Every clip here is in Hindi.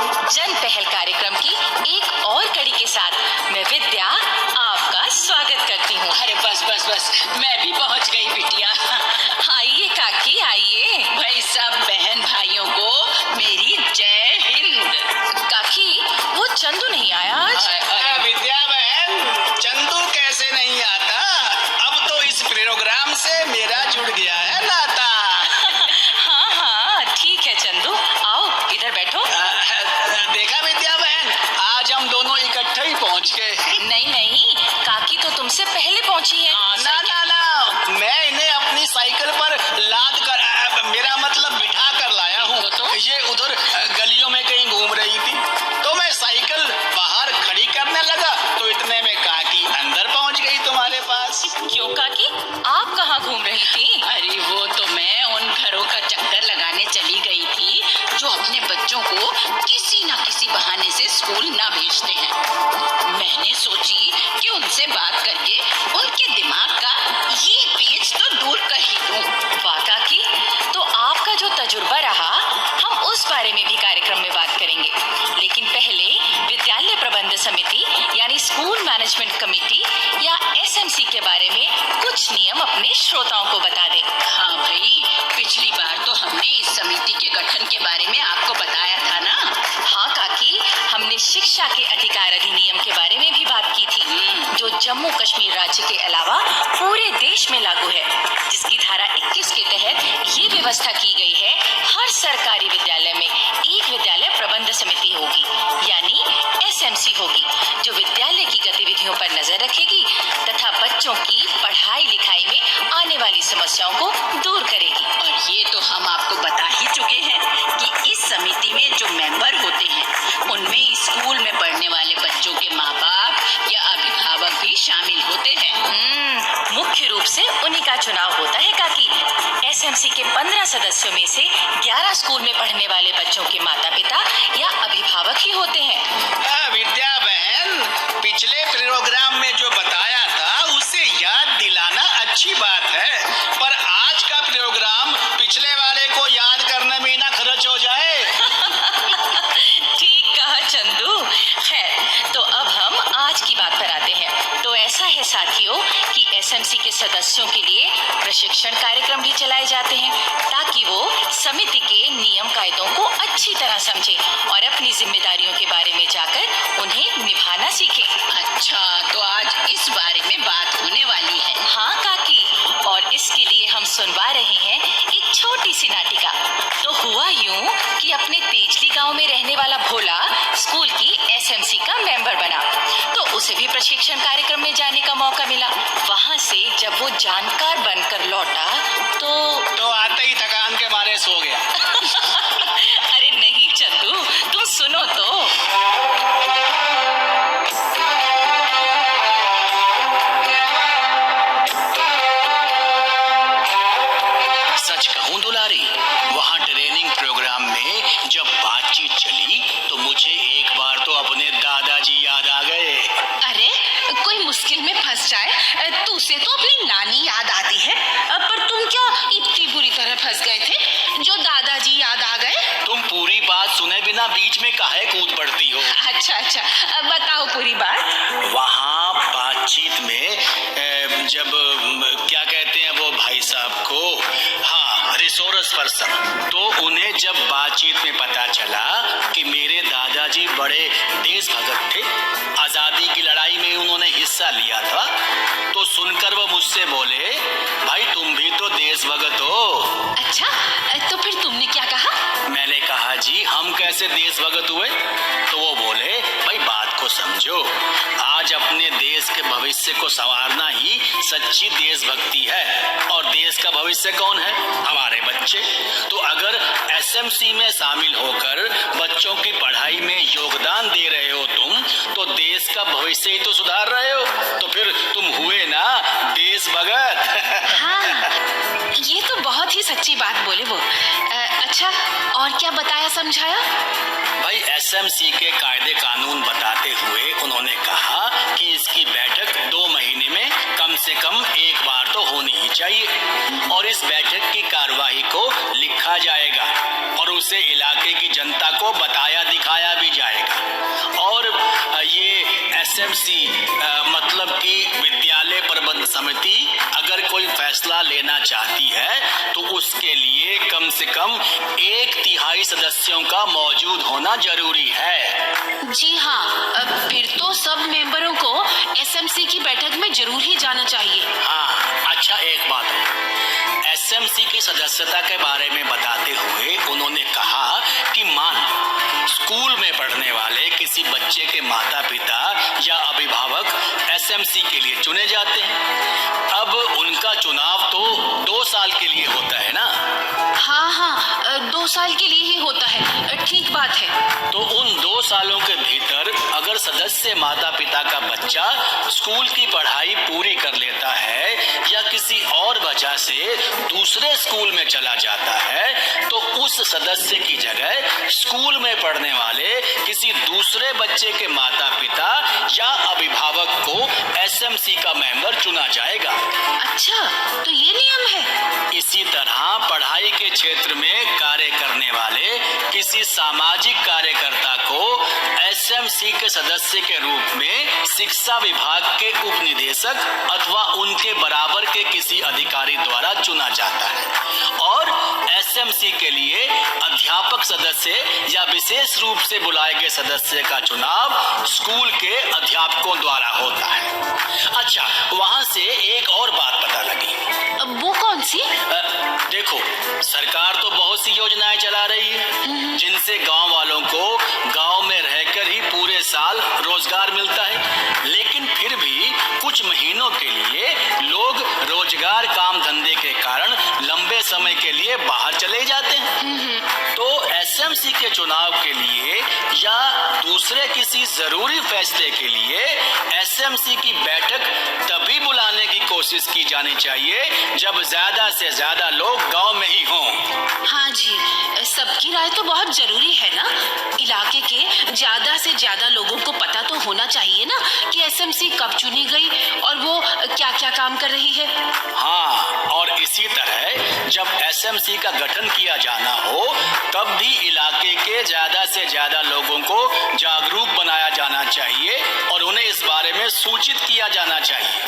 जन पहल कार्यक्रम की एक और कड़ी के साथ मैं विद्या आपका स्वागत करती हूँ। अरे बस बस बस, मैं भी पहुँच गई बिटिया। आइए काकी आइए। भाई सब बहन भाइयों को मेरी जय हिंद। काकी वो चंदू नहीं आया आज। विद्या बहन, चंदू कैसे नहीं आता? अब तो इस प्रोग्राम से मेरा जुड़ गया है नाता। हाँ ठीक है चंदू, आओ इधर बैठो। देखा विद्या बहन, आज हम दोनों इकट्ठे ही पहुंच गए। नहीं, काकी तो तुमसे पहले पहुंची है। ना, मैं इन्हें अपनी साइकिल पर लाद कर, मेरा मतलब बिठा कर लाया हूँ। ये उधर गलियों में कहीं घूम रही थी, तो मैं साइकिल बाहर खड़ी करने लगा, तो इतने में काकी अंदर पहुंच गई तुम्हारे पास। क्यों काकी, आप कहाँ घूम रही थी? अरे वो तो मैं उन घरों का चक्कर लगाने चली गई थी जो अपने बच्चों को किसी न किसी बहाने से स्कूल ना भेजते हैं। मैंने सोची कि उनसे बात करके उनके दिमाग का ये पेच तो दूर कर ही दूं। वाह काकी, तो आपका जो तजुर्बा रहा हम उस बारे में भी कार्यक्रम में बात करेंगे, लेकिन पहले विद्यालय प्रबंध समिति यानी स्कूल मैनेजमेंट कमेटी या एसएमसी के बारे में कुछ नियम अपने श्रोताओं को बता दें। हाँ भाई, पिछली बार तो हमने इस समिति के गठन के बारे में आपको बताया था ना। हाँ काकी, हमने शिक्षा के अधिकार अधिनियम के बारे में भी बात की थी, जो जम्मू कश्मीर राज्य के अलावा पूरे देश में लागू है, जिसकी धारा 21 के तहत ये व्यवस्था की गई है हर सरकारी विद्यालय में एक विद्यालय प्रबंध समिति होगी, यानी एसएमसी होगी, जो विद्यालय की गतिविधियों पर नजर रखेगी तथा बच्चों की पढ़ाई लिखाई में आने वाली समस्याओं को दूर करेगी। और ये तो हम आपको बता ही चुके हैं कि इस समिति में जो मेंबर होते हैं उनमें स्कूल में पढ़ने वाले बच्चों के माँ बाप या अभिभावक भी शामिल होते हैं। मुख्य रूप से उन्हीं का चुनाव होता है काकी। एसएमसी के 15 सदस्यों में से 11 स्कूल में पढ़ने वाले बच्चों के माता पिता या अभिभावक ही होते हैं। विद्या बहन, पिछले प्रोग्राम में जो बताया था उसे याद दिलाना अच्छी बात है, पर आज का प्रोग्राम पिछले वाले को याद करने में ना खर्च हो जाए। ठीक कहा चंदू। खैर, तो अब हम आज की बात पर आते हैं। तो ऐसा है साथियों कि एसएमसी के सदस्यों के लिए प्रशिक्षण कार्यक्रम भी चलाए जाते हैं, ताकि वो समिति के नियम कायदों को अच्छी तरह समझें और अपनी जिम्मेदारियों के बारे में जाकर उन्हें निभाना सीखें। अच्छा, तो आज इस बारे में बात होने वाली है। हाँ काकी, और इसके लिए हम सुनवा रहे हैं एक छोटी सी नाटिका। तो हुआ यूं कि अपने तेजली गांव में रहने वाला भोला स्कूल की एसएमसी का मेंबर बना, तो उसे भी प्रशिक्षण कार्यक्रम में जाने का मौका मिला। वहां से जब वो जानकार बनकर लौटा तो आते ही थकान के मारे सो गया। अरे नहीं चंदू, तुम सुनो तो। सच कहूं दुलारी, वहाँ ट्रेनिंग प्रोग्राम में जब बातचीत चली तो मुझे एक बार तो अपने दादाजी याद आ गए। अरे कोई मुश्किल में फंस जाए तो उसे तो अपनी नानी याद आती है, पर तुम क्या इतनी बुरी तरह फंस गए थे जो दादाजी याद आ गए? तुम पूरी बात सुने बिना बीच में काहे कूद पड़ती हो? अच्छा, अब बताओ पूरी बात। वहाँ बातचीत में जब क्या कहते हैं वो भाई साहब को, हाँ, रिसोर्स पर्सन, तो उन्हें जब बातचीत में पता चला कि मेरे दादाजी बड़े देशभक्त थे, आजादी की लड़ाई में उन्होंने हिस्सा लिया था, तो सुनकर वो मुझसे बोले, भाई तुम भी तो देशभक्त हो। अच्छा, तो फिर तुमने क्या कहा? मैंने कहा जी हम कैसे देशभक्त हुए? तो वो बोले, भाई बात को समझो, आज अपने देश के भविष्य को संवारना ही सच्ची देशभक्ति है, और देश का भविष्य कौन है? हमारे बच्चे। तो अगर एसएमसी में शामिल होकर बच्चों की पढ़ाई में योगदान दे रहे हो तुम, तो देश का भविष्य ही तो सुधार रहे हो, तो फिर तुम हुए ना देशभक्त। हाँ, ये तो बहुत ही सच्ची बात बोले वो। अच्छा, और क्या बताया समझाया? भाई एसएमसी के कायदे कानून बताते हुए उन्होंने कहा कि इसकी बैठक 2 महीने में कम से कम एक बार तो होनी ही चाहिए, और इस बैठक की कार्यवाही को लिखा जाएगा और उसे इलाके की जनता को बताया दिखाया भी एसएमसी मतलब कि विद्यालय प्रबंध समिति अगर कोई फैसला लेना चाहती है तो उसके लिए कम से कम 1/3 सदस्यों का मौजूद होना जरूरी है। जी हाँ, फिर तो सब मेंबरों को एसएमसी की बैठक में जरूर ही जाना चाहिए। हाँ, अच्छा एक बात है, एसएमसी की सदस्यता के बारे में बताते हुए उन्होंने कहा कि मान स्कूल में पढ़ने वाले किसी बच्चे के माता पिता या अभिभावक एसएमसी के लिए चुने जाते हैं। अब उनका चुनाव तो 2 साल के लिए होता है ना। हाँ, 2 साल के लिए ही होता है, ठीक बात है। तो उन 2 सालों के भीतर अगर सदस्य माता पिता का बच्चा स्कूल की पढ़ाई पूरी कर लेता है या किसी और वजह से दूसरे स्कूल में चला जाता है तो उस सदस्य की जगह स्कूल में पढ़ने वाले किसी दूसरे बच्चे के माता पिता या अभिभावक को एसएमसी का मेंबर चुना जाएगा। अच्छा, तो ये नियम है। इसी तरह पढ़ाई के क्षेत्र में कार्य करने वाले किसी सामाजिक कार्यकर्ता को एसएमसी के सदस्य के रूप में शिक्षा विभाग के उप निदेशक अथवा उनके बराबर के किसी अधिकारी द्वारा चुना जाता है और एसएमसी के लिए अध्यापक सदस्य या विशेष रूप से बुलाए गए सदस्य का चुनाव स्कूल के अध्यापकों द्वारा होता है। अच्छा, वहां से एक और बात पता लगी। वो कौन सी? देखो, सरकार तो बहुत सी योजनाएं चला रही है जिनसे गांव वालों को गांव में रहकर ही पूरे साल रोजगार मिलता है, लेकिन फिर भी कुछ महीनों के लिए लोग रोजगार काम धंधे के कारण लंबे समय के लिए बाहर चले जाते हैं। तो एसएमसी के चुनाव के लिए या दूसरे किसी जरूरी फैसले के लिए एसएमसी की बैठक तभी बुलाने की कोशिश की जानी चाहिए जब ज्यादा से ज्यादा लोग गांव में ही हों। हाँ जी, सबकी राय तो बहुत जरूरी है ना। इलाके के ज्यादा से ज्यादा लोगों को पता तो होना चाहिए ना कि एसएमसी कब चुनी गई और वो क्या क्या काम कर रही है। हाँ, और इसी तरह जब एसएमसी का गठन किया जाना हो तब भी इलाके के ज्यादा से ज्यादा लोगों को जागरूक बनाया जाना चाहिए और उन्हें इस बारे में सूचित किया जाना चाहिए।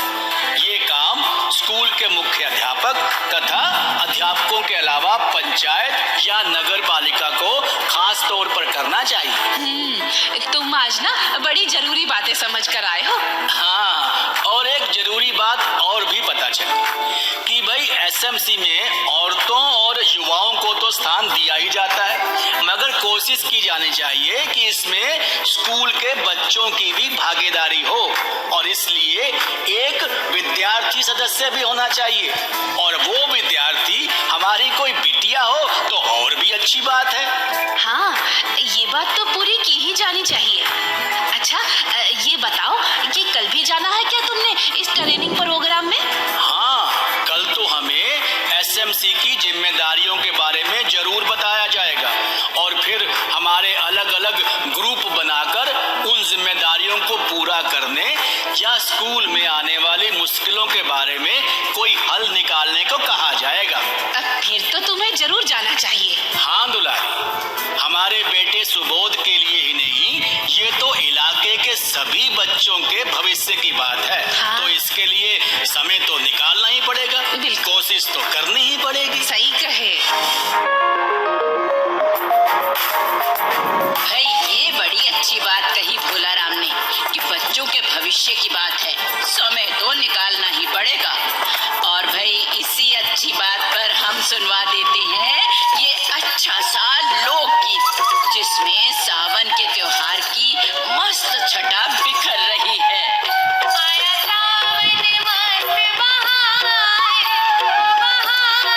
ये काम स्कूल के मुख्य अध्यापक तथा अध्यापकों के अलावा पंचायत या नगर पालिका को खास तौर पर करना चाहिए। तुम आज ना बड़ी जरूरी बातें समझ कर आए हो। हाँ, और एक जरूरी बात और भी पता चली कि भाई एसएमसी में औरतों और युवाओं को तो स्थान दिया ही जाता है, मगर कोशिश की जानी चाहिए कि इसमें स्कूल के बच्चों की भी भागीदारी हो और इसलिए एक विद्यार्थी सदस्य भी होना चाहिए और वो विद्यार्थी हमारी कोई बिटिया हो तो और भी अच्छी बात है। हाँ, ये बात तो पूरी की ही जानी चाहिए। अच्छा, ये बताओ कि कल भी जाना है क्या तुमने इस ट्रेनिंग प्रोग्राम में? हाँ, कल तो हमें एसएमसी की जिम्मेदारियों के बारे में जरूर बताया जाएगा और फिर हमारे अलग अलग ग्रुप बनाकर उन जिम्मेदारियों को पूरा करने या स्कूल में आने वाली मुश्किलों के बारे में कोई हल निकालने को कहा जाएगा। फिर तो तुम्हें जरूर जाना चाहिए। हाँ दुलारी, हमारे बेटे सुबोध के लिए ही नहीं, ये तो इलाके के सभी बच्चों के भविष्य की बात है। हाँ। तो इसके लिए समय तो निकालना ही पड़ेगा, बिल्कुल। कोशिश तो करनी ही पड़ेगी। सही कहे। भाई, ये बड़ी अच्छी बात कही भोलाराम ने कि बच्चों के भविष्य की बात है, समय तो निकालना ही पड़ेगा। और भाई, इसी अच्छी बात पर हम सुनवा देते हैं ये अच्छा सा लोकगीत जिसमें सावन के त्योहार की मस्त छटा बिखर रही है। आया सावन मस्त बहार, बहार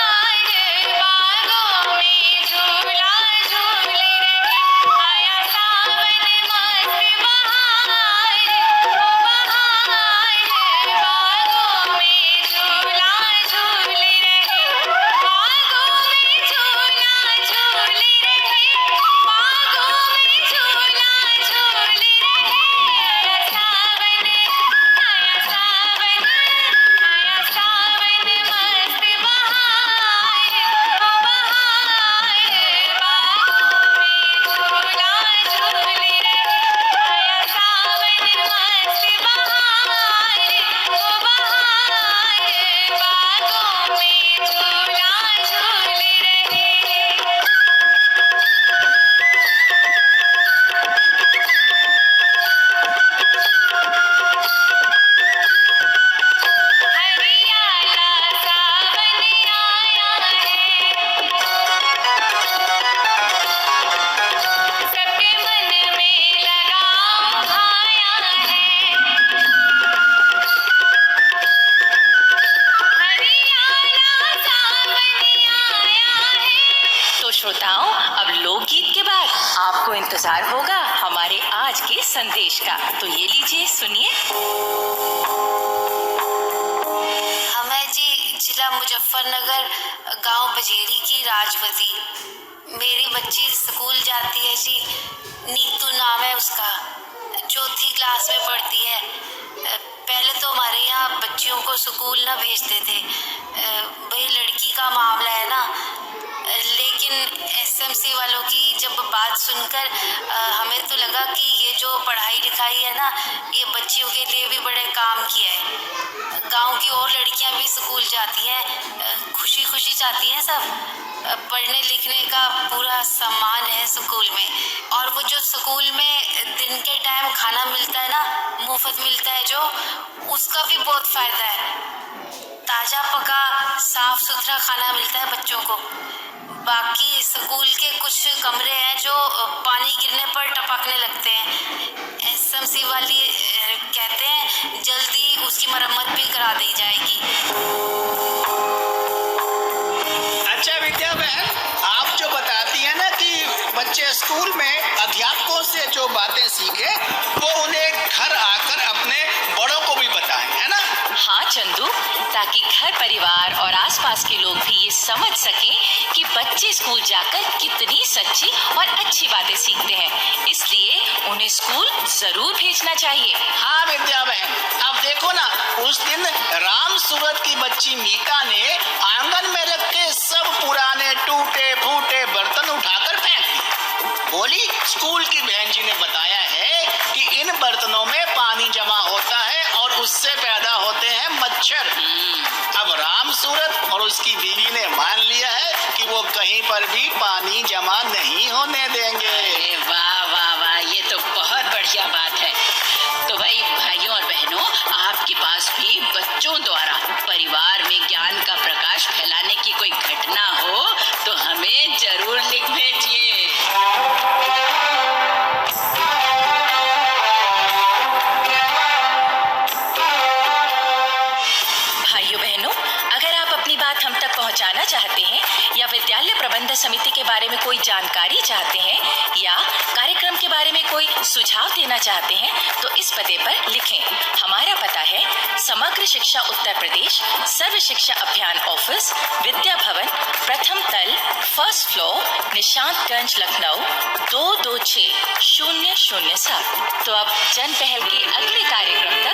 इंतजार होगा हमारे आज के संदेश का। तो ये लीजिए, सुनिए। हमें जी जिला मुजफ्फरनगर, गांव बजेरी की राजवती। मेरी बच्ची स्कूल जाती है जी, नीतू नाम है उसका, चौथी क्लास में पढ़ती है। पहले तो हमारे यहाँ बच्चियों को स्कूल ना भेजते थे, भाई लड़की का मामला है ना। लेकिन एसएमसी वालों की जब बात सुनकर हमें तो लगा कि ये जो पढ़ाई लिखाई है ना, ये बच्चियों के लिए भी बड़े काम की है। गांव की और लड़कियां भी स्कूल जाती हैं, खुशी खुशी जाती हैं सब। पढ़ने लिखने का पूरा सम्मान है स्कूल में। और वो जो स्कूल में दिन के टाइम खाना मिलता है ना, मुफ्त मिलता है जो, उसका भी बहुत फायदा है। ताजा पका साफ सुथरा खाना मिलता है बच्चों को। बाकी स्कूल के कुछ कमरे हैं जो पानी गिरने पर टपकने लगते हैं। एसएमसी वाली कहते हैं जल्दी उसकी मरम्मत भी करा दी जाएगी। अच्छा विद्या बहन, आप जो बताती हैं ना कि बच्चे स्कूल में अध्यापकों से जो बातें सीखे वो उन्हें घर आकर अपने बड़ों को भी बताएं, है ना? हाँ चंदू, ताकि घर परिवार और आसपास के लोग भी ये समझ सकें कि बच्चे स्कूल जाकर कितनी सच्ची और अच्छी बातें सीखते हैं। इसलिए उन्हें स्कूल जरूर भेजना चाहिए। हाँ विद्या बहन, अब देखो ना, उस दिन राम सूरत की बच्ची मीका ने आंगन में रखे सब पुराने टूटे फूटे बर्तन उठाकर फेंक दिए। बोली स्कूल की बहन जी ने बताया है कि इन बर्तनों में पानी जमा होता है और उससे पैदा होते हैं मच्छर। अब राम सूरत और उसकी बीवी ने मान लिया है कि वो कहीं पर भी पानी जमा नहीं होने देंगे। अरे वाह वाह वाह, ये तो बहुत बढ़िया बात है। तो भाई भाइयों और बहनों, आपके पास भी बच्चों द्वारा परिवार में ज्ञान का प्रकाश फैलाने की कोई घटना हो तो हमें जरूर लिख भेजिए। भाइयों बहनों, अगर आप अपनी बात हम तक पहुंचाना चाहते हैं या विद्यालय प्रबंधन समिति के बारे में कोई जानकारी चाहते हैं या कार्यक्रम के बारे में कोई सुझाव देना चाहते हैं तो इस पते पर लिखें। हमारा पता है समग्र शिक्षा उत्तर प्रदेश, सर्व शिक्षा अभियान ऑफिस, विद्या भवन, प्रथम तल, फर्स्ट फ्लोर, निशांतगंज, लखनऊ 226007। तो अब जन पहल के अगले कार्यक्रम तक